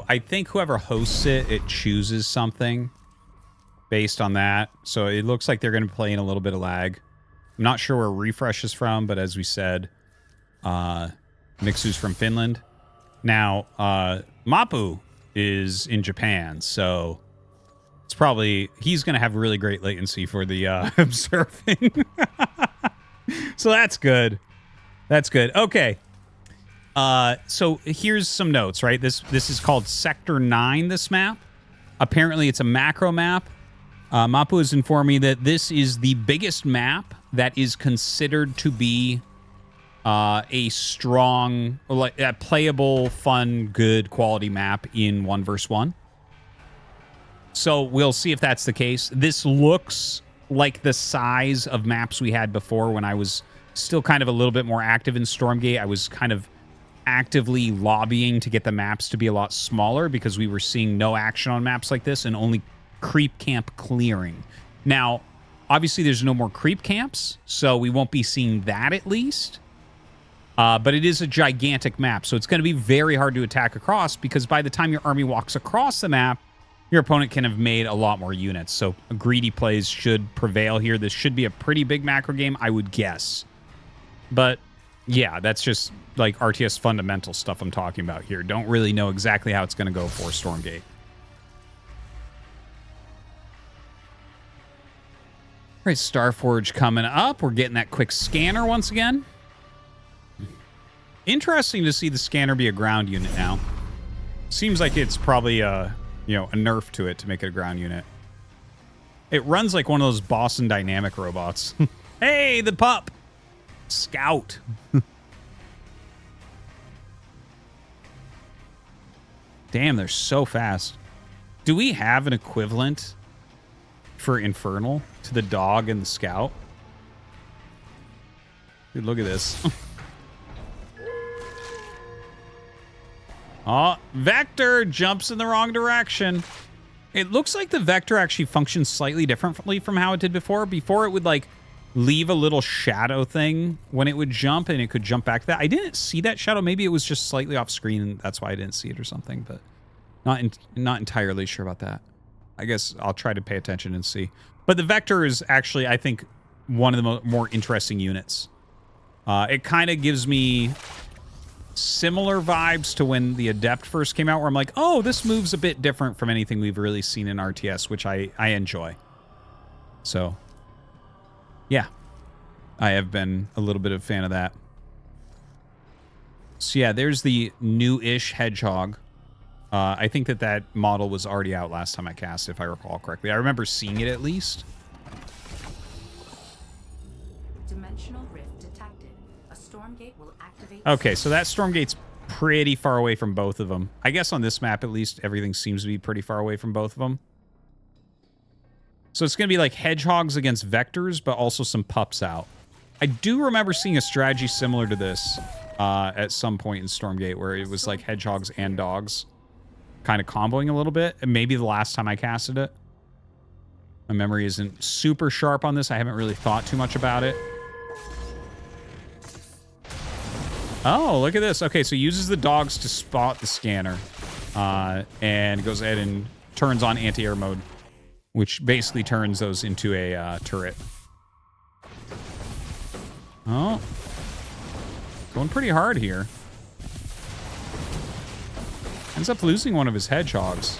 I think whoever hosts it, it chooses something based on that. So it looks like they're going to play in a little bit of lag. I'm not sure where Refresh is from, but as we said, Mixu's from Finland. Now, Mapu is in Japan, so it's probably... He's going to have really great latency for the surfing. So that's good. That's good. Okay. So here's some notes, right? This is called Sector 9, this map. Apparently, it's a macro map. Mapu has informed me that this is the biggest map that is considered to be a strong, like a playable, fun, good quality map in 1 vs. 1. So we'll see if that's the case. This looks like the size of maps we had before when I was still kind of a little bit more active in Stormgate. I was kind of actively lobbying to get the maps to be a lot smaller because we were seeing no action on maps like this and only creep camp clearing. Now, obviously there's no more creep camps, so we won't be seeing that at least. But it is a gigantic map, so it's going to be very hard to attack across because by the time your army walks across the map, your opponent can have made a lot more units. So greedy plays should prevail here. This should be a pretty big macro game, I would guess. But yeah, that's just like RTS fundamental stuff I'm talking about here. Don't really know exactly how it's going to go for Stormgate. All right, Starforge coming up. We're getting that quick scanner once again. Interesting to see the scanner be a ground unit now. Seems like it's probably a nerf to it to make it a ground unit. It runs like one of those Boston Dynamic robots. Hey, the pup! Scout. Damn, they're so fast. Do we have an equivalent for Infernal to the dog and the scout? Dude, look at this. Oh, Vector jumps in the wrong direction. It looks like the Vector actually functions slightly differently from how it did before. Before, it would, like, leave a little shadow thing when it would jump, and it could jump back to that. I didn't see that shadow. Maybe it was just slightly off screen, and that's why I didn't see it or something, but not entirely sure about that. I guess I'll try to pay attention and see. But the Vector is actually, I think, one of the more interesting units. It kind of gives me similar vibes to when the Adept first came out, where I'm like, oh, this move's a bit different from anything we've really seen in RTS, which I enjoy. So, yeah. I have been a little bit of a fan of that. So, yeah, there's the new-ish Hedgehog. I think that model was already out last time I cast, if I recall correctly. I remember seeing it at least. Dimensional rift detected. A Stormgate will activate. Okay, so that Stormgate's pretty far away from both of them. I guess on this map, at least, everything seems to be pretty far away from both of them. So it's going to be like Hedgehogs against Vectors, but also some pups out. I do remember seeing a strategy similar to this at some point in Stormgate, where it was like Hedgehogs and Dogs kind of comboing a little bit. And maybe the last time I casted it. My memory isn't super sharp on this. I haven't really thought too much about it. Oh, look at this. Okay, so uses the dogs to spot the scanner. And goes ahead and turns on anti-air mode, which basically turns those into a turret. Oh. Going pretty hard here. Ends up losing one of his hedgehogs.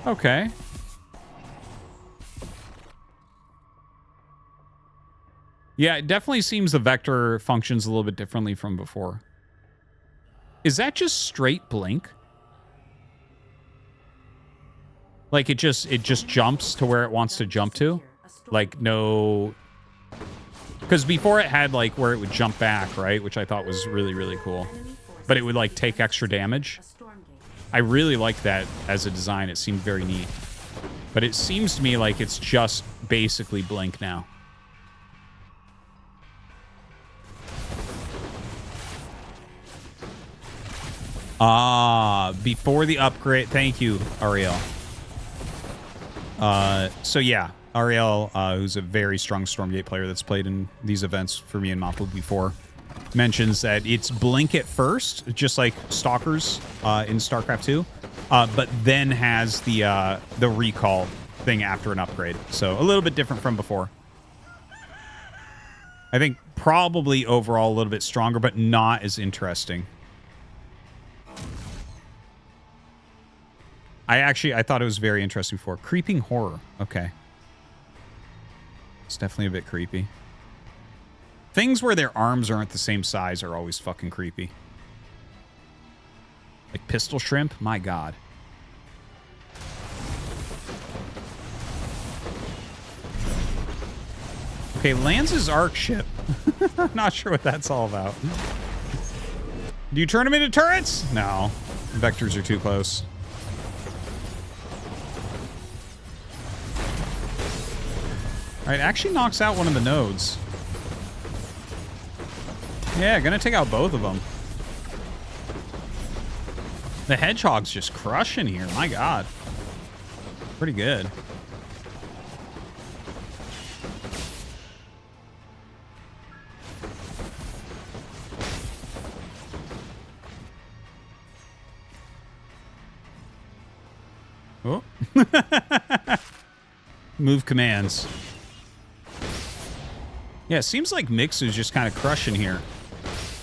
Okay. Yeah, it definitely seems the Vector functions a little bit differently from before. Is that just straight blink? Like it just jumps to where it wants to jump to? Like no... Because before it had like where it would jump back, right? Which I thought was really, really cool. But it would like take extra damage. I really like that as a design. It seemed very neat. But it seems to me like it's just basically blink now. Before the upgrade. Thank you, Ariel. So yeah, Ariel, who's a very strong Stormgate player that's played in these events for me and Mapu before. mentions that it's blink at first, just like Stalkers in StarCraft 2, but then has the recall thing after an upgrade. So a little bit different from before. I think probably overall a little bit stronger, but not as interesting. I thought it was very interesting before. Creeping horror. Okay. It's definitely a bit creepy. Things where their arms aren't the same size are always fucking creepy. Like pistol shrimp? My God. Okay, Lance's arc ship. Not sure what that's all about. Do you turn them into turrets? No. Vectors are too close. All right, actually knocks out one of the nodes. Yeah, gonna take out both of them. The Hedgehog's just crushing here. My God. Pretty good. Oh. Move commands. Yeah, it seems like Mixu's just kind of crushing here.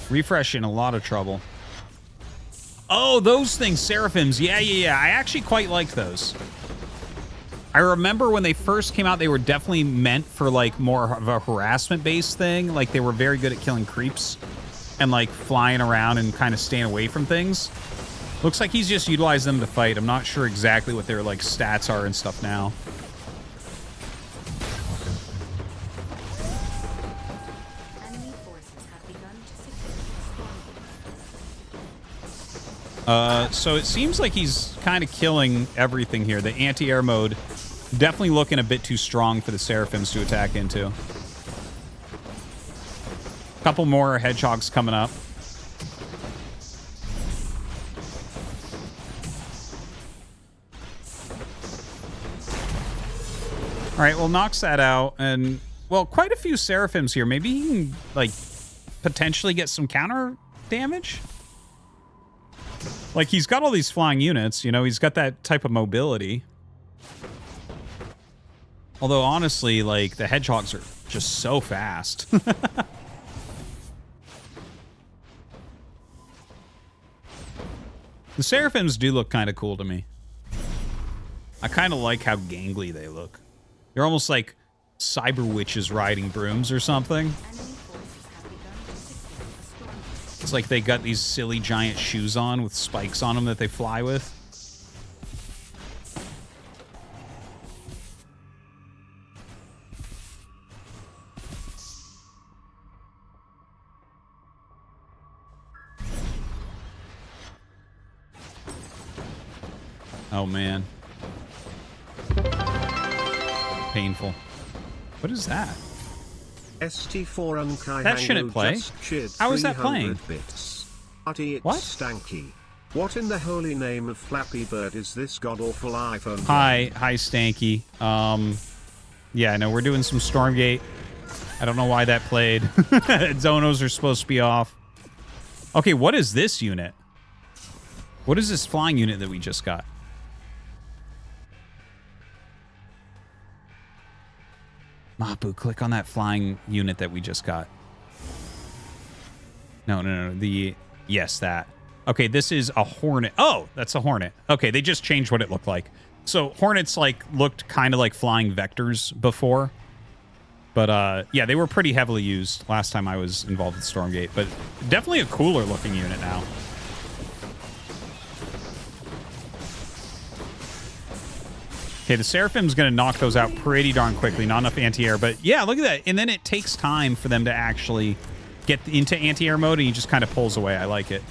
Refresh in a lot of trouble. Oh, those things, Seraphims. Yeah. I actually quite like those. I remember when they first came out, they were definitely meant for like more of a harassment-based thing. Like they were very good at killing creeps and like flying around and kind of staying away from things. Looks like he's just utilized them to fight. I'm not sure exactly what their like stats are and stuff now. So it seems like he's kind of killing everything here. The anti-air mode definitely looking a bit too strong for the Seraphims to attack into. A couple more Hedgehogs coming up. All right, well, knocks that out. And, well, quite a few Seraphims here. Maybe he can, like, potentially get some counter damage? Like, he's got all these flying units, you know, he's got that type of mobility. Although, honestly, like, the Hedgehogs are just so fast. The Seraphims do look kind of cool to me. I kind of like how gangly they look. They're almost like cyber witches riding brooms or something. It's like they got these silly giant shoes on with spikes on them that they fly with. Oh, man. Painful. What is that? ST4 Unkai That shouldn't play. How is that playing? Bits. It's What? Stanky. What in the holy name of Flappy Bird is this god-awful iPhone? Hi, Stanky. Yeah, no, we're doing some Stormgate. I don't know why that played. Zonos are supposed to be off. Okay, what is this unit? What is this flying unit that we just got? Mapu, click on that flying unit that we just got. No. Yes, that. Okay, this is a Hornet. Oh, that's a Hornet. Okay, they just changed what it looked like. So Hornets like looked kind of like flying vectors before. But yeah, they were pretty heavily used last time I was involved with Stormgate. But definitely a cooler looking unit now. Okay, the Seraphim's going to knock those out pretty darn quickly. Not enough anti-air, but yeah, look at that. And then it takes time for them to actually get into anti-air mode, and he just kind of pulls away. I like it.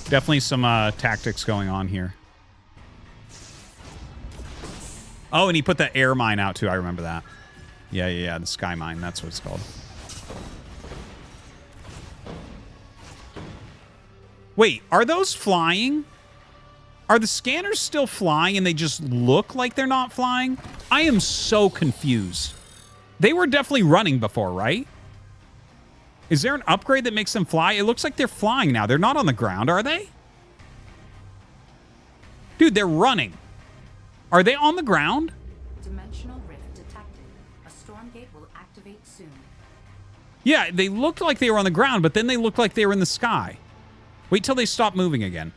Definitely some tactics going on here. Oh, and he put the air mine out, too. I remember that. Yeah. The sky mine. That's what it's called. Wait, are those flying? Are the scanners still flying and they just look like they're not flying? I am so confused. They were definitely running before, right? Is there an upgrade that makes them fly? It looks like they're flying now. They're not on the ground, are they? Dude, they're running. Are they on the ground? Dimensional rift detected. A Stormgate will activate soon. Yeah, they looked like they were on the ground, but then they looked like they were in the sky. Wait till they stop moving again.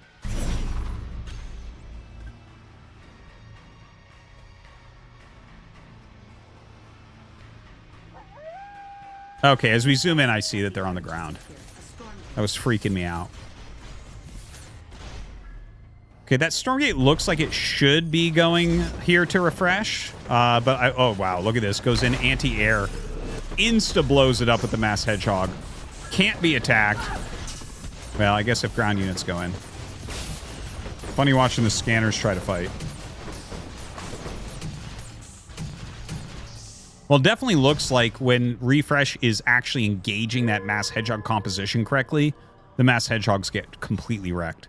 Okay, as we zoom in, I see that they're on the ground. That was freaking me out. Okay, that Stormgate looks like it should be going here to refresh. Oh, wow, look at this. Goes in anti-air. Insta blows it up with the Mass Hedgehog. Can't be attacked. Well, I guess if ground units go in. Funny watching the scanners try to fight. Well, it definitely looks like when refresh is actually engaging that Mass Hedgehog composition correctly, the Mass Hedgehogs get completely wrecked.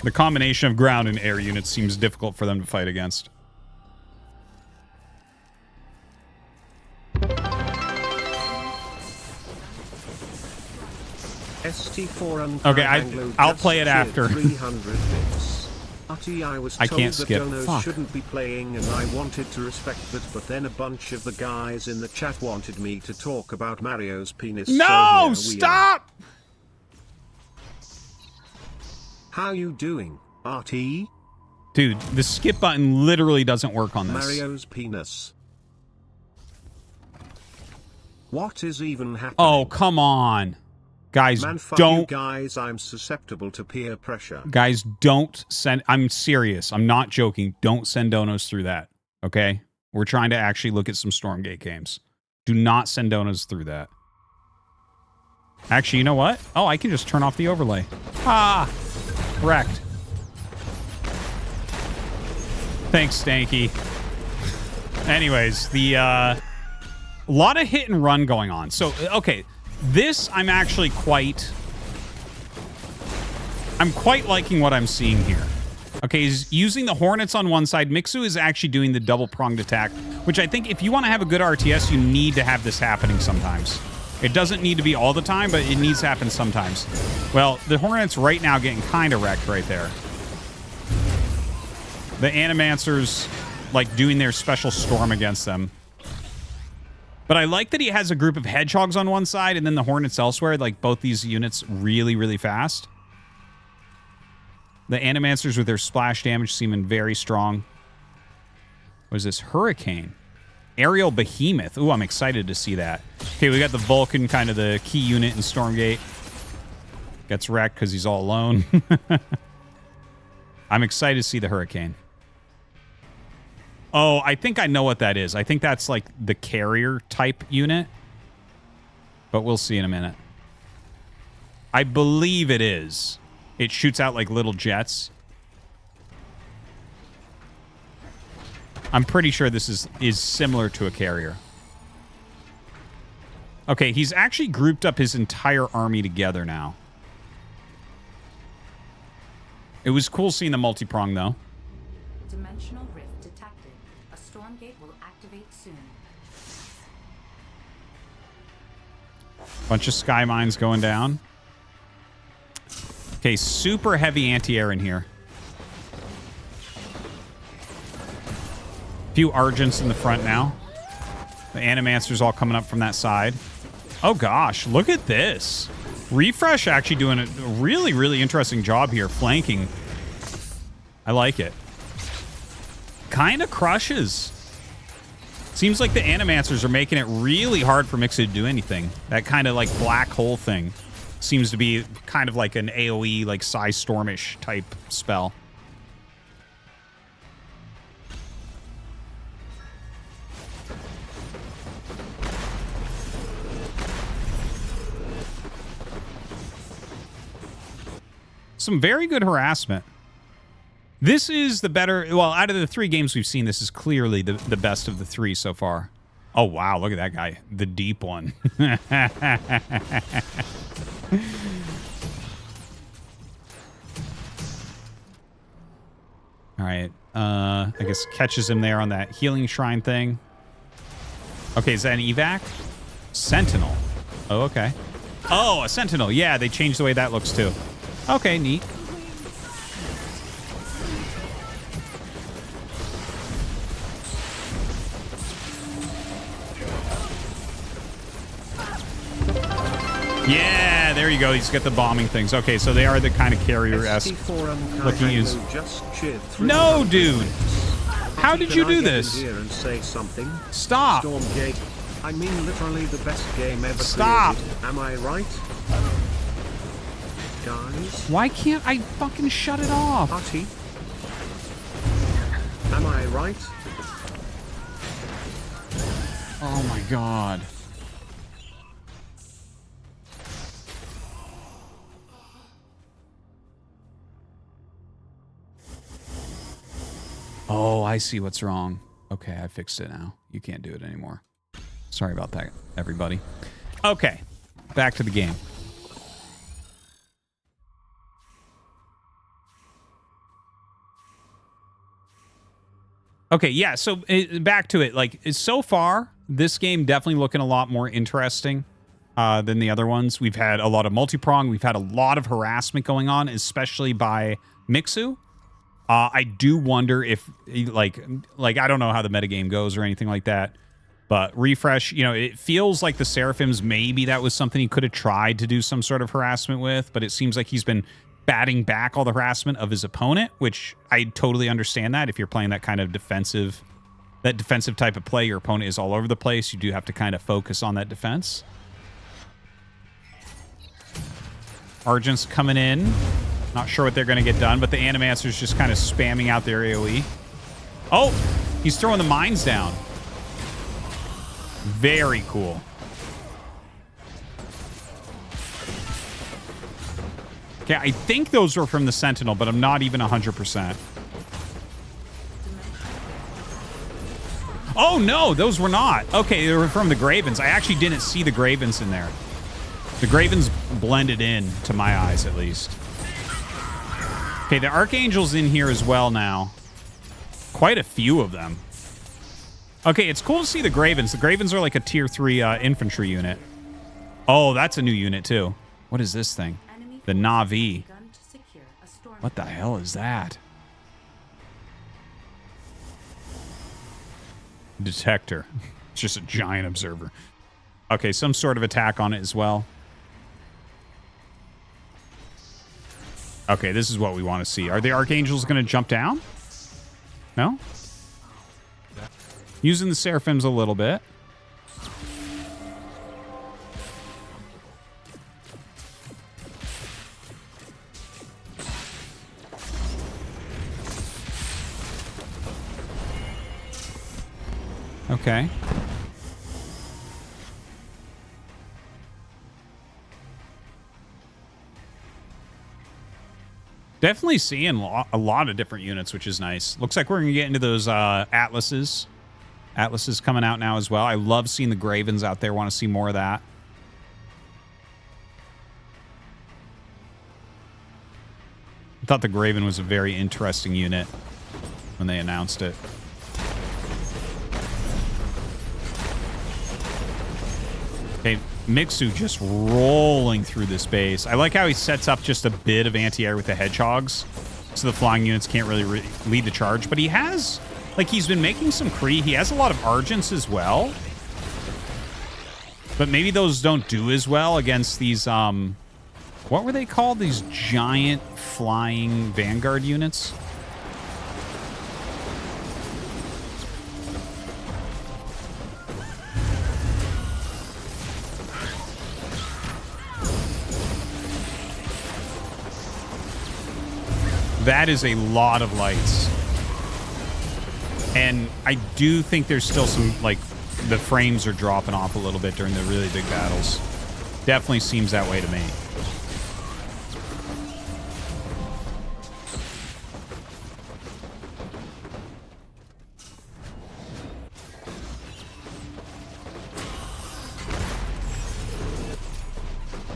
The combination of ground and air units seems difficult for them to fight against. ST4 okay, I'll play it after. 300 bits. I was told I can't that skip. donos Fuck. shouldn't be playing and I wanted to respect that, but then a bunch of the guys in the chat wanted me to talk about Mario's penis. No, so stop! How you doing, RT? Dude, the skip button literally doesn't work on this. Mario's penis. What is even happening? Oh, come on. Guys, Man, fuck don't... you guys, I'm susceptible to peer pressure. Guys, don't send... I'm serious. I'm not joking. Don't send donos through that, okay? We're trying to actually look at some Stormgate games. Do not send donos through that. Actually, you know what? Oh, I can just turn off the overlay. Ah! Wrecked. Thanks, Stanky. Anyways, a lot of hit and run going on. So, okay, this I'm quite liking what I'm seeing here. Okay, he's using the Hornets on one side. Mixu is actually doing the double-pronged attack, which I think if you want to have a good RTS, you need to have this happening sometimes. It doesn't need to be all the time, but it needs to happen sometimes. Well, the Hornets right now getting kind of wrecked right there. The Animancers, like, doing their special storm against them. But I like that he has a group of Hedgehogs on one side and then the Hornets elsewhere, like both these units really, really fast. The Animancers with their splash damage seeming very strong. What is this? Hurricane. Aerial Behemoth. Ooh, I'm excited to see that. Okay, we got the Vulcan, kind of the key unit in Stormgate. Gets wrecked because he's all alone. I'm excited to see the Hurricane. Oh, I think I know what that is. I think that's like the carrier type unit. But we'll see in a minute. I believe it is. It shoots out like little jets. I'm pretty sure this is similar to a carrier. Okay, he's actually grouped up his entire army together now. It was cool seeing the multi-prong, though. Dimensional rift detected. A Stormgate will activate soon. Bunch of sky mines going down. Okay, super heavy anti-air in here. Few Argents in the front now. The Animancers all coming up from that side. Oh gosh, look at this. Refresh actually doing a really, really interesting job here, flanking. I like it. Kind of crushes. Seems like the Animancers are making it really hard for Mixu to do anything. That kind of like black hole thing seems to be kind of like an AoE, like Psy Stormish type spell. Some very good harassment. This is the better... Well, out of the three games we've seen, this is clearly the best of the three so far. Oh, wow. Look at that guy. The deep one. All right. I guess catches him there on that healing shrine thing. Okay, is that an evac? Sentinel. Oh, okay. Oh, a sentinel. Yeah, they changed the way that looks too. Okay, neat. Yeah, there you go. He's got the bombing things. Okay, so they are the kind of carrier-esque looking use. No, dude. How did you do this? Here and say something? Stop. Stormgate. I mean literally the best game ever Stop. created. Am I right? Guys? Why can't I fucking shut it off? Artie? Am I right? Oh my god. Oh, I see what's wrong. Okay, I fixed it now. You can't do it anymore. Sorry about that, everybody. Okay, back to the game. Okay, yeah, so back to it. Like, so far, this game definitely looking a lot more interesting than the other ones. We've had a lot of multi-prong. We've had a lot of harassment going on, especially by Mixu. I do wonder if, like I don't know how the metagame goes or anything like that, but Refresh, you know, it feels like the Seraphims, maybe that was something he could have tried to do some sort of harassment with, but it seems like he's been batting back all the harassment of his opponent, which I totally understand that. If you're playing that kind of defensive type of play, your opponent is all over the place. You do have to kind of focus on that defense. Argent's coming in. Not sure what they're going to get done, but the Animancer's just kind of spamming out their AoE. Oh, he's throwing the mines down. Very cool. Okay, I think those were from the Sentinel, but I'm not even 100%. Oh, no, those were not. Okay, they were from the Gravens. I actually didn't see the Gravens in there. The Gravens blended in, to my eyes, at least. Okay, the Archangel's in here as well now. Quite a few of them. Okay, it's cool to see the Gravens. The Gravens are like a tier 3 infantry unit. Oh, that's a new unit, too. What is this thing? The Na'vi. What the hell is that? Detector. It's just a giant observer. Okay, some sort of attack on it as well. Okay, this is what we want to see. Are the Archangels going to jump down? No? Using the Seraphims a little bit. Okay. Definitely seeing a lot of different units, which is nice. Looks like we're going to get into those Atlases. Atlases coming out now as well. I love seeing the Gravens out there. Want to see more of that. I thought the Graven was a very interesting unit when they announced it. Okay, Mixu just rolling through this base. I like how he sets up just a bit of anti-air with the hedgehogs, so the flying units can't really lead the charge. But he has, like, he's been making some Kree. He has a lot of Argents as well. But maybe those don't do as well against these, what were they called? These giant flying Vanguard units? That is a lot of lights. And I do think there's still some, like, the frames are dropping off a little bit during the really big battles. Definitely seems that way to me.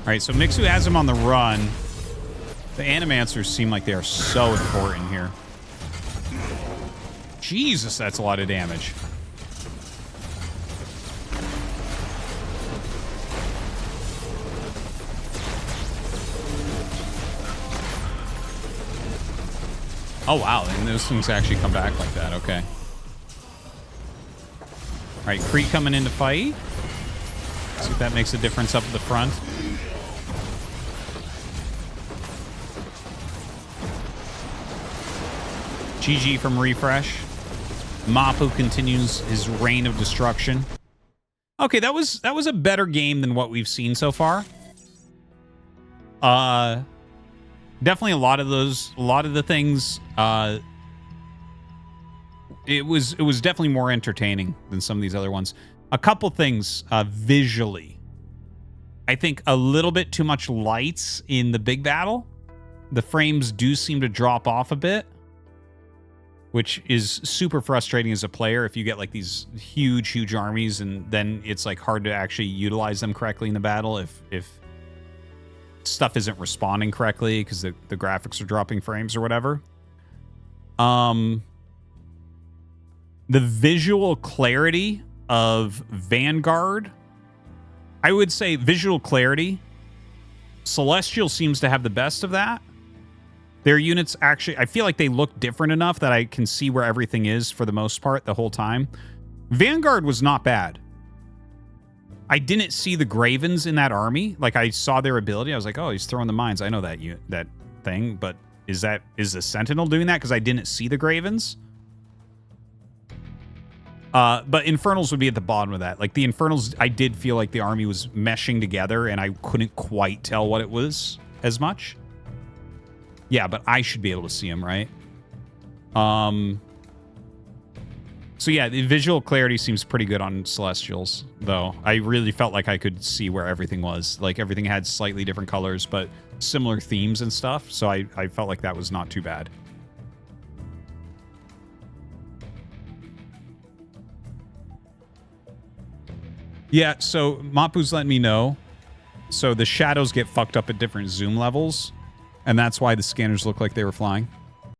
All right, so Mixu has him on the run. The Animancers seem like they are so important here. Jesus, that's a lot of damage. Oh, wow. And those things actually come back like that. Okay. All right, Cree coming in to fight. See if that makes a difference up at the front. GG from Refresh. Mapu continues his reign of destruction. Okay, that was a better game than what we've seen so far. Definitely a lot of the things. It was definitely more entertaining than some of these other ones. A couple things visually. I think a little bit too much lights in the big battle. The frames do seem to drop off a bit, which is super frustrating as a player if you get like these huge armies and then it's like hard to actually utilize them correctly in the battle if stuff isn't responding correctly because the graphics are dropping frames or whatever. The visual clarity of Vanguard, I would say visual clarity, Celestial seems to have the best of that. Their units actually, I feel like they look different enough that I can see where everything is for the most part the whole time. Vanguard was not bad. I didn't see the Gravens in that army. Like, I saw their ability. I was like, oh, he's throwing the mines. I know that thing, but is the Sentinel doing that? Because I didn't see the Gravens. But Infernals would be at the bottom of that. Like, the Infernals, I did feel like the army was meshing together, and I couldn't quite tell what it was as much. Yeah, but I should be able to see them, right? So yeah, the visual clarity seems pretty good on Celestials, though. I really felt like I could see where everything was. Like, everything had slightly different colors, but similar themes and stuff. So I felt like that was not too bad. Yeah, so Mapu's letting me know. So the shadows get fucked up at different zoom levels, and that's why the scanners look like they were flying.